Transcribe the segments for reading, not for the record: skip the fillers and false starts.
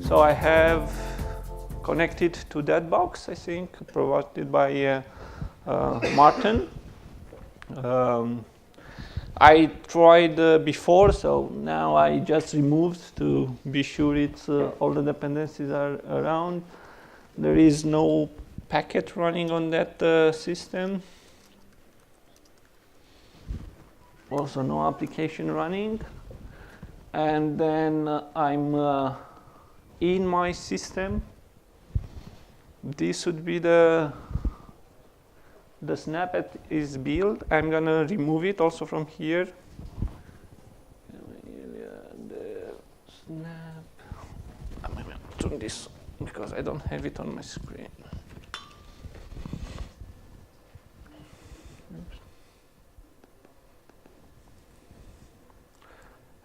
So I have connected to that box, I think, provided by Martin. I tried before, so now I just removed to be sure it's all the dependencies are around. There is no packet running on that system. Also no application running. And then I'm in my system. This would be the snap that is built. I'm gonna remove it also from here. The snap. I'm gonna turn this because I don't have it on my screen.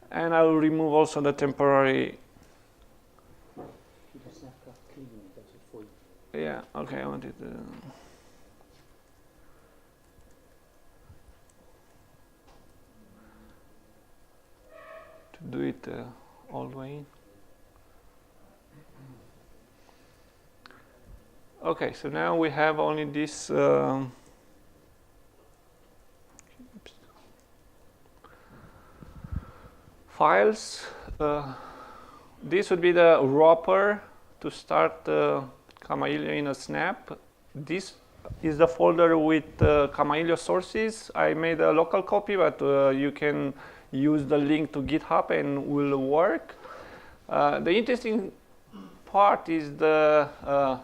And I will remove also the temporary. Yeah, okay, I wanted to. Do it all the way. Okay, so now we have only this files. This would be the wrapper to start Kamailio in a snap. This is the folder with Kamailio sources. I made a local copy, but you can use the link to GitHub and will work. The interesting part is the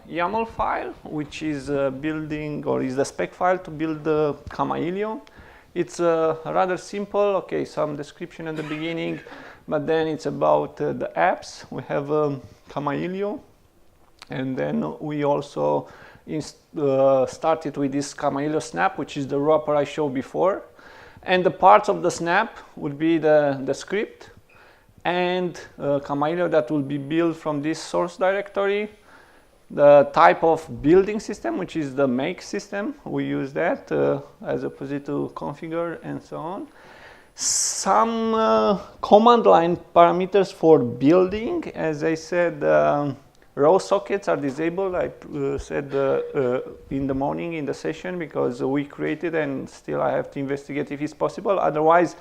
YAML file, which is building, or is the spec file to build the Kamailio. It's rather simple. Okay, some description at the beginning, but then it's about the apps. We have Kamailio, and then we also started with this Kamailio snap, which is the wrapper I showed before. And the parts of the snap would be the script and Kamailio that will be built from this source directory. The type of building system, which is the make system, we use that as opposed to configure and so on. Some command line parameters for building. As I said, raw sockets are disabled. I said in the morning in the session because we created and still I have to investigate if it's possible. Otherwise,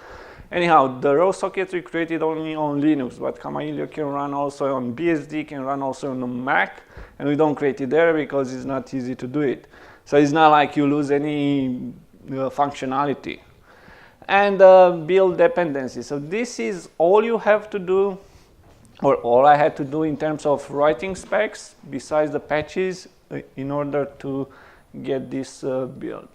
anyhow, the raw sockets we created only on Linux, but Kamailio can run also on BSD, can run also on Mac, and we don't create it there because it's not easy to do it. So it's not like you lose any functionality. And build dependencies. So this is all you have to do, or all I had to do in terms of writing specs, besides the patches, in order to get this build.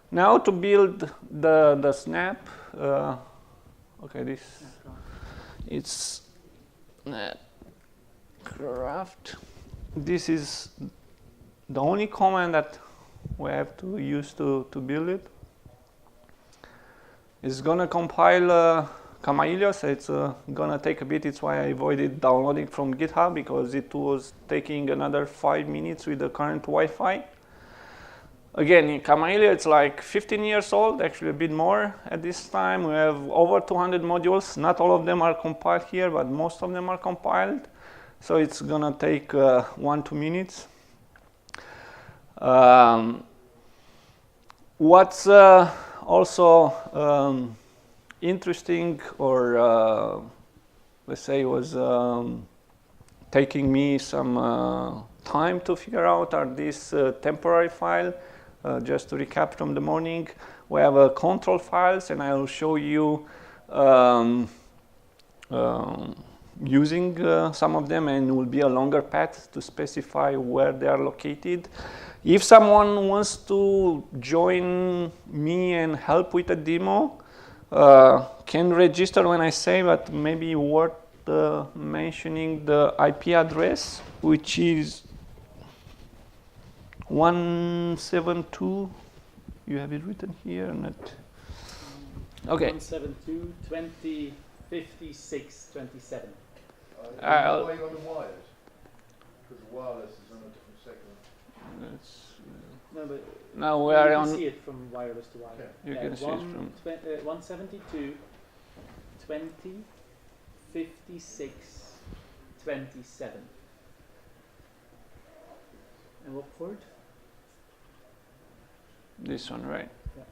Now to build the snap, okay, this, it's craft. This is the only command that we have to use to build it. It's gonna compile Kamailio, so it's gonna take a bit. It's why I avoided downloading from GitHub, because it was taking another 5 minutes with the current Wi-Fi. Again, in Kamailio, it's like 15 years old, actually a bit more at this time. We have over 200 modules. Not all of them are compiled here, but most of them are compiled. So it's gonna take 1-2 minutes. What's also interesting, or let's say was taking me some time to figure out, are these temporary file. Just to recap from the morning, we have control files, and I will show you using some of them, and it will be a longer path to specify where they are located. If someone wants to join me and help with a demo, can register when I say, but maybe worth mentioning the IP address, which is 172. You have it written here, not? Okay. 172.20.56.27. Are you on the wired? Because the wireless is on a different segment. No, but now we are on. You can see it from wireless to wire. You can see it from 172.20.56.27. 27. And what port? This one, right? Yeah.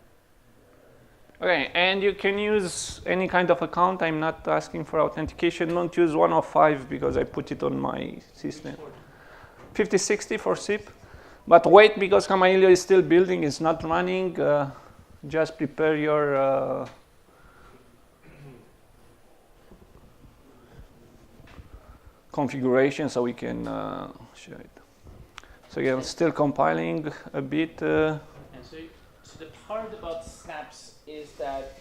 Okay, and you can use any kind of account. I'm not asking for authentication. Don't use 105 because I put it on my system. 5060 for SIP. But wait, because Kamailio is still building, it's not running. Just prepare your configuration so we can show it. So again, still compiling a bit. And so the part about snaps is that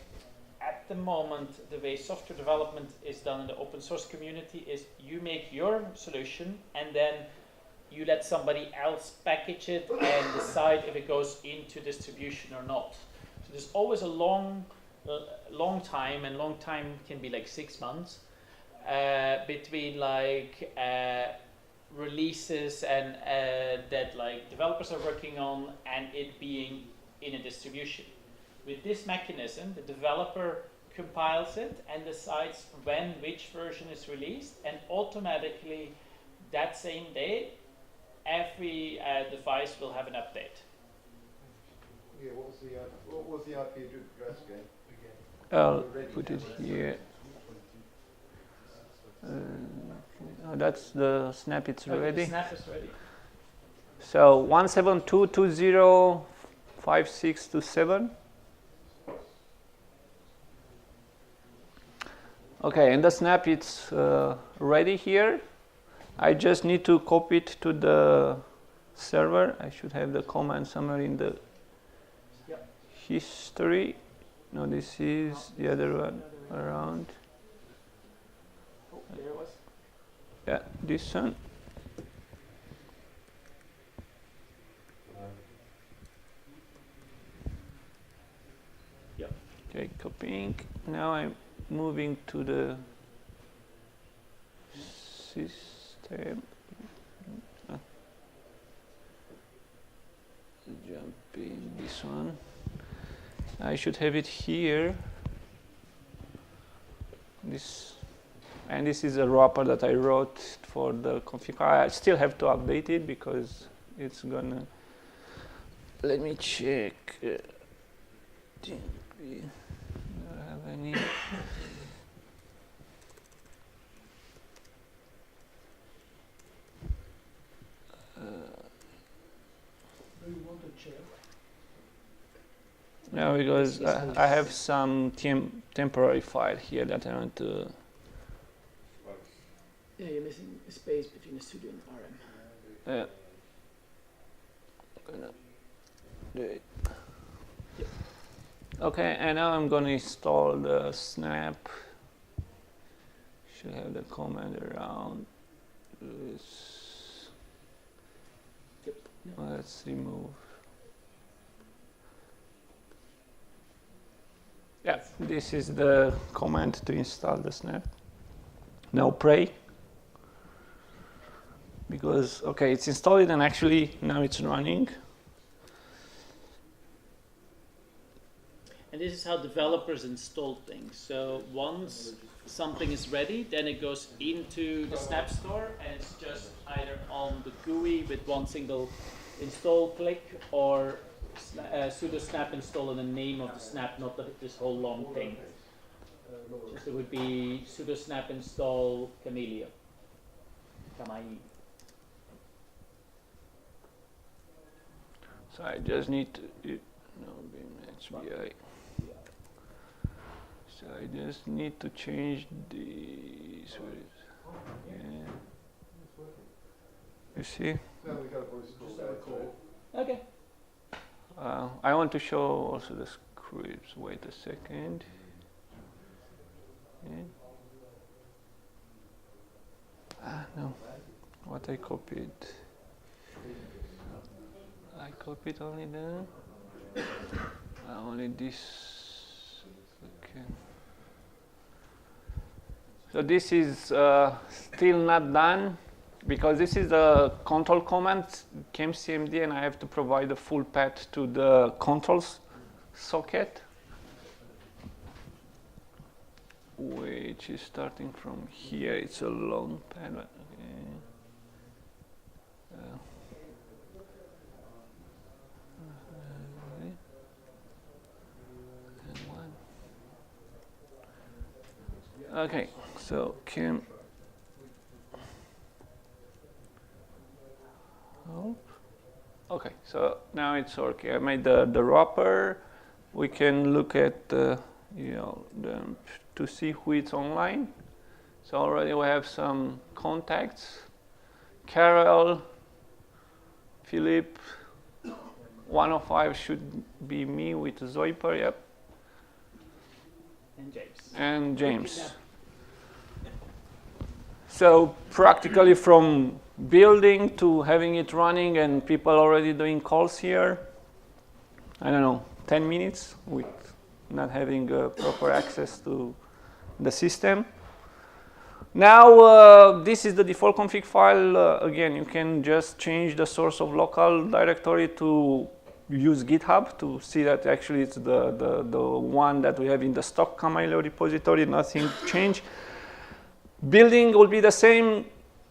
at the moment, the way software development is done in the open source community is you make your solution and then you let somebody else package it and decide if it goes into distribution or not. So there's always a long time, and long time can be like 6 months, between like releases and that like developers are working on and it being in a distribution. With this mechanism, the developer compiles it and decides when which version is released, and automatically that same day every device will have an update. Yeah, what was the IP address again? I'll put it here. Oh, that's the snap, it's ready. The snap is ready. So 172.20.5627. Okay, and the snap it's ready here. I just need to copy it to the server. I should have the command somewhere in the history. No, this is the other one around. Oh, there it was. Yeah, this one. Yep. Okay, copying. Now I'm moving to the system. Jump in this one. I should have it here. This, and this is a wrapper that I wrote for the config. I still have to update it because it's gonna. Let me check. Do we have any? No, because I have some temporary file here that I want to. Yeah, you're missing a space between the sudo and RM. Gonna do it. Yep. Okay, and now I'm gonna install the snap. Should have the command around this. Yep. Let's remove. Yeah, this is the command to install the snap. Now pray. Because, okay, it's installed and actually now it's running. And this is how developers install things. So once something is ready, then it goes into the Snap Store and it's just either on the GUI with one single install click or sudo snap install in the name of the snap, not this whole long thing. Just it would be sudo snap install Kamailio. So I just need to, no, HBI. So I just need to change this. Yeah. You see? Okay. I want to show also the scripts. Wait a second. Yeah. No. What I copied. I copied only the only this. Okay. So this is still not done because this is the control command kmcmd, and I have to provide a full path to the controls socket. which is starting from here. It's a long pad. Okay. Okay, so Kim. Okay, so now it's working. I made the wrapper. We can look at to see who is online. So already we have some contacts. Carol, Philip, 105 should be me with Zoiper, yep. And James. And James. So practically from building to having it running and people already doing calls here, I don't know, 10 minutes with not having proper access to the system. Now this is the default config file. Again, you can just change the source of local directory to use GitHub to see that actually it's the one that we have in the stock Kamailio repository, nothing changed. Building will be the same.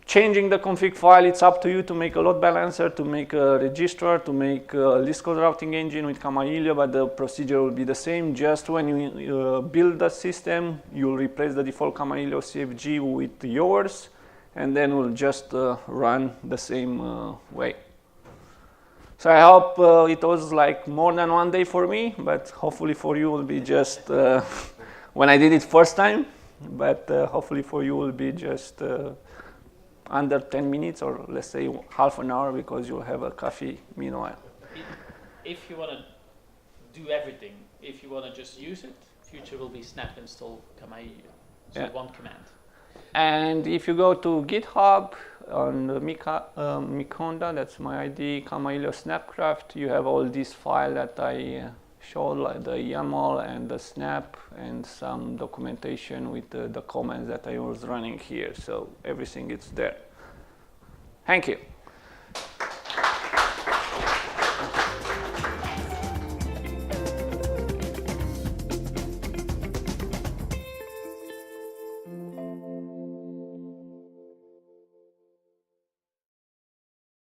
Changing the config file, it's up to you to make a load balancer, to make a registrar, to make a list code routing engine with Kamailio, but the procedure will be the same. Just when you build the system, you'll replace the default Kamailio CFG with yours, and then we'll just run the same way. So I hope it was like more than 1 day for me, but hopefully for you will be just when I did it first time, but hopefully for you will be just under 10 minutes, or let's say half an hour, because you'll have a coffee meanwhile. If you want to do everything, if you want to just use it, future will be snap install Kamailio. So Yeah. one command. And if you go to GitHub on the Mikonda, that's my ID, Kamailio Snapcraft, you have all these files that I showed, like the YAML and the snap and some documentation with the comments that I was running here. So everything is there. Thank you.